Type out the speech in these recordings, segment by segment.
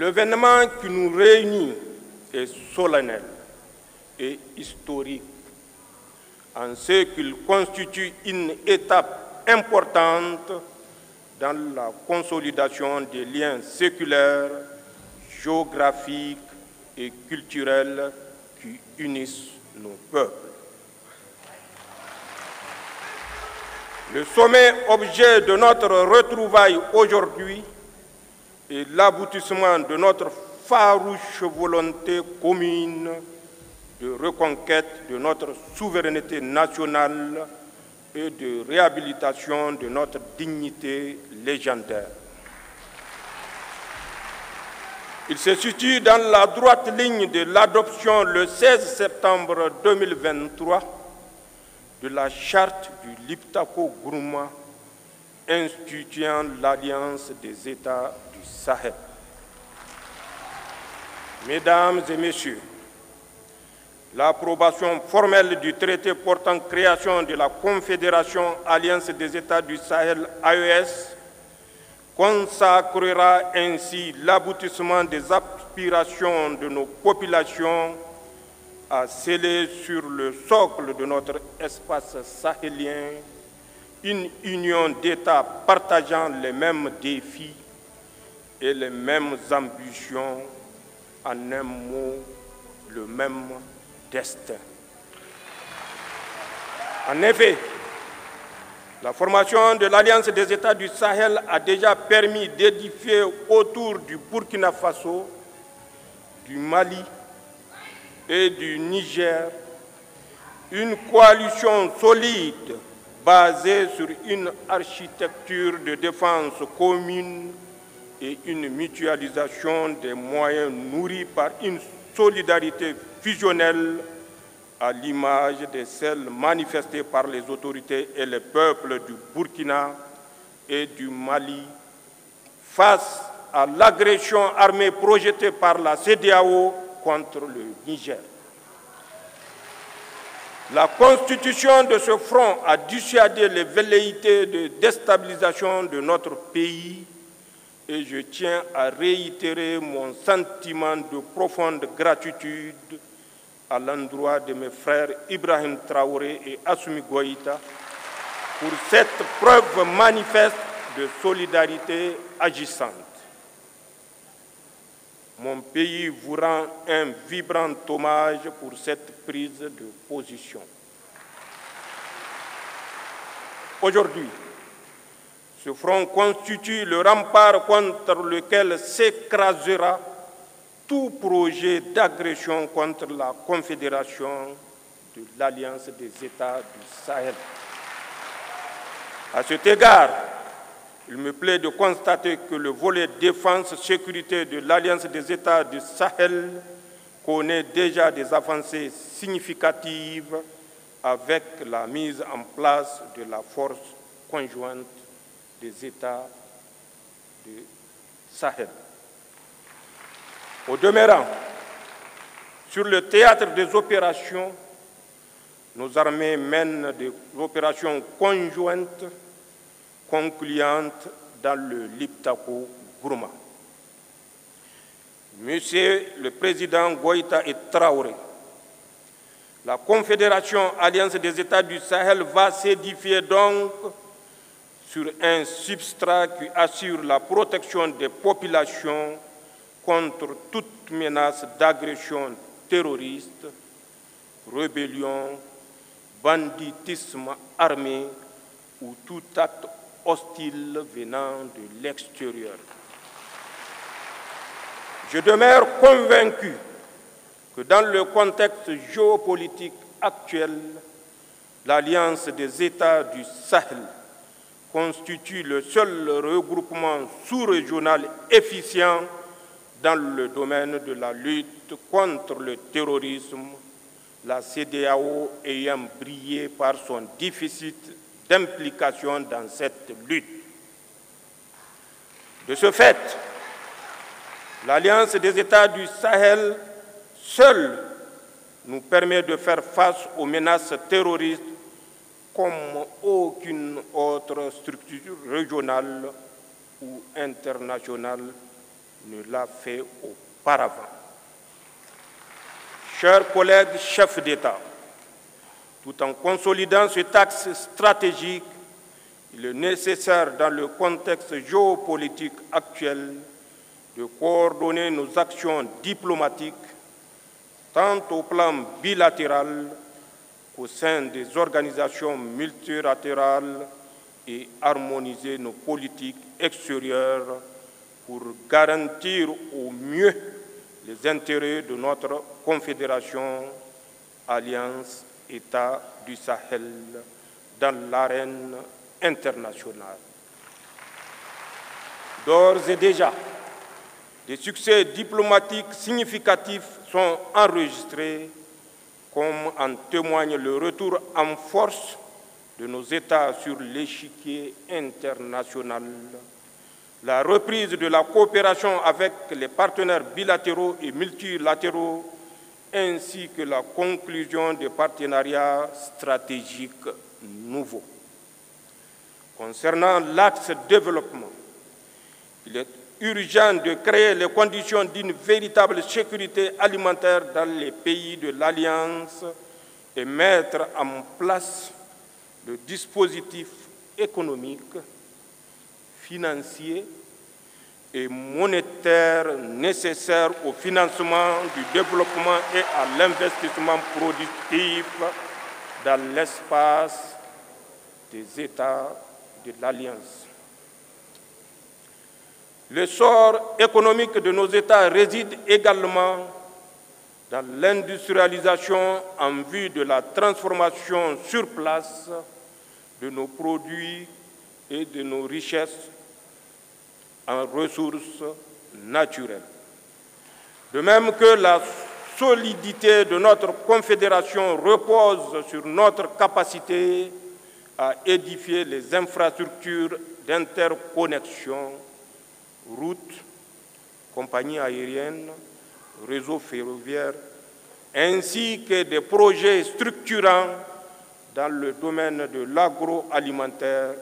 L'événement qui nous réunit est solennel et historique en ce qu'il constitue une étape importante dans la consolidation des liens séculaires, géographiques et culturels qui unissent nos peuples. Le sommet objet de notre retrouvaille aujourd'hui est l'aboutissement de notre farouche volonté commune de reconquête de notre souveraineté nationale et de réhabilitation de notre dignité légendaire. Il se situe dans la droite ligne de l'adoption le 16 septembre 2023 de la charte du Liptako-Gourma instituant l'Alliance des États du Sahel. Mesdames et Messieurs, l'approbation formelle du traité portant création de la Confédération Alliance des États du Sahel AES consacrera ainsi l'aboutissement des aspirations de nos populations à sceller sur le socle de notre espace sahélien une union d'États partageant les mêmes défis et les mêmes ambitions, en un mot, le même destin. En effet, la formation de l'Alliance des États du Sahel a déjà permis d'édifier autour du Burkina Faso, du Mali et du Niger une coalition solide basée sur une architecture de défense commune et une mutualisation des moyens nourris par une solidarité fusionnelle à l'image de celles manifestées par les autorités et les peuples du Burkina et du Mali face à l'agression armée projetée par la CEDEAO contre le Niger. La constitution de ce front a dissuadé les velléités de déstabilisation de notre pays et je tiens à réitérer mon sentiment de profonde gratitude à l'endroit de mes frères Ibrahim Traoré et Assimi Goïta pour cette preuve manifeste de solidarité agissante. Mon pays vous rend un vibrant hommage pour cette prise de position. Aujourd'hui, ce front constitue le rempart contre lequel s'écrasera tout projet d'agression contre la Confédération de l'Alliance des États du Sahel. À cet égard, il me plaît de constater que le volet défense-sécurité de l'Alliance des États du Sahel connaît déjà des avancées significatives avec la mise en place de la force conjointe des États du Sahel. Au demeurant, sur le théâtre des opérations, nos armées mènent des opérations conjointes concluantes dans le Liptako-Gourma. Monsieur le Président Goïta et Traoré, la Confédération Alliance des États du Sahel va s'édifier donc sur un substrat qui assure la protection des populations contre toute menace d'agression terroriste, rébellion, banditisme armé ou tout acte hostile venant de l'extérieur. Je demeure convaincu que dans le contexte géopolitique actuel, l'Alliance des États du Sahel constitue le seul regroupement sous-régional efficient dans le domaine de la lutte contre le terrorisme, la CEDEAO ayant brillé par son déficit d'implication dans cette lutte. De ce fait, l'Alliance des États du Sahel seule nous permet de faire face aux menaces terroristes comme aucune autre structure régionale ou internationale ne l'a fait auparavant. Chers collègues chefs d'État, tout en consolidant cet axe stratégique, il est nécessaire, dans le contexte géopolitique actuel, de coordonner nos actions diplomatiques, tant au plan bilatéral qu'au sein des organisations multilatérales, et harmoniser nos politiques extérieures pour garantir au mieux les intérêts de notre confédération, alliance États du Sahel, dans l'arène internationale. D'ores et déjà, des succès diplomatiques significatifs sont enregistrés, comme en témoigne le retour en force de nos États sur l'échiquier international, la reprise de la coopération avec les partenaires bilatéraux et multilatéraux, ainsi que la conclusion des partenariats stratégiques nouveaux. Concernant l'axe développement, il est urgent de créer les conditions d'une véritable sécurité alimentaire dans les pays de l'Alliance et mettre en place le dispositif économique, financier et monétaire nécessaire au financement du développement et à l'investissement productif dans l'espace des États de l'Alliance. L'essor économique de nos États réside également dans l'industrialisation en vue de la transformation sur place de nos produits et de nos richesses en ressources naturelles. De même que la solidité de notre confédération repose sur notre capacité à édifier les infrastructures d'interconnexion, routes, compagnies aériennes, réseaux ferroviaires, ainsi que des projets structurants dans le domaine de l'agroalimentaire,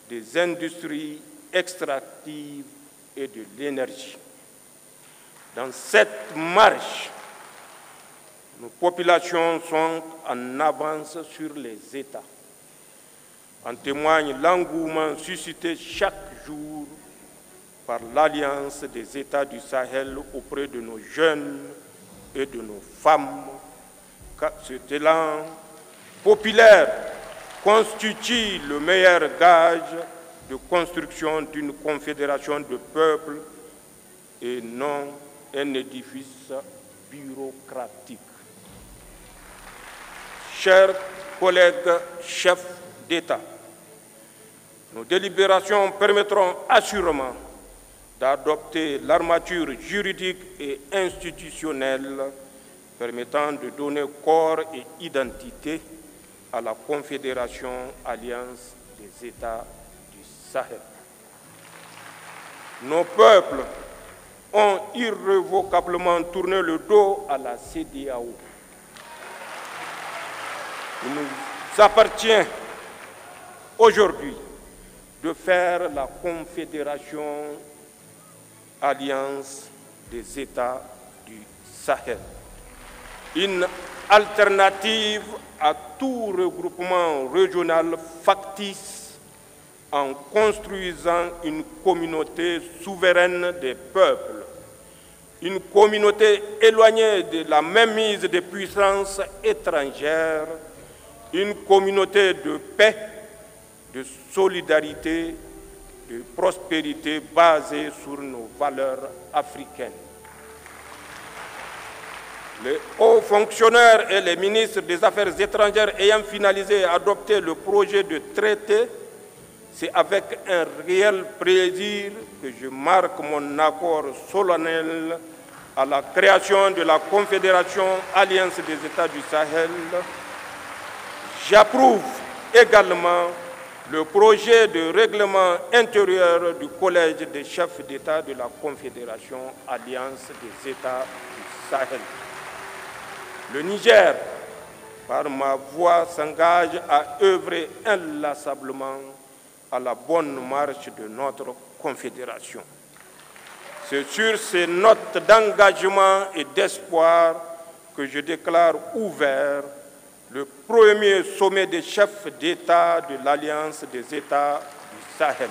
des industries extractives et de l'énergie. Dans cette marche, nos populations sont en avance sur les États. En témoigne l'engouement suscité chaque jour par l'Alliance des États du Sahel auprès de nos jeunes et de nos femmes. Cet élan populaire constitue le meilleur gage de construction d'une confédération de peuples et non un édifice bureaucratique. Chers collègues chefs d'État, nos délibérations permettront assurément d'adopter l'armature juridique et institutionnelle permettant de donner corps et identité à la Confédération Alliance des États du Sahel. Nos peuples ont irrévocablement tourné le dos à la CEDEAO. Il nous appartient aujourd'hui de faire la Confédération Alliance des États du Sahel une alternative à tout regroupement régional factice en construisant une communauté souveraine des peuples, une communauté éloignée de la mainmise des puissances étrangères, une communauté de paix, de solidarité, de prospérité basée sur nos valeurs africaines. Les hauts fonctionnaires et les ministres des Affaires étrangères ayant finalisé et adopté le projet de traité, c'est avec un réel plaisir que je marque mon accord solennel à la création de la Confédération Alliance des États du Sahel. J'approuve également le projet de règlement intérieur du Collège des chefs d'État de la Confédération Alliance des États du Sahel. Le Niger, par ma voix, s'engage à œuvrer inlassablement à la bonne marche de notre confédération. C'est sur ces notes d'engagement et d'espoir que je déclare ouvert le premier sommet des chefs d'État de l'Alliance des États du Sahel.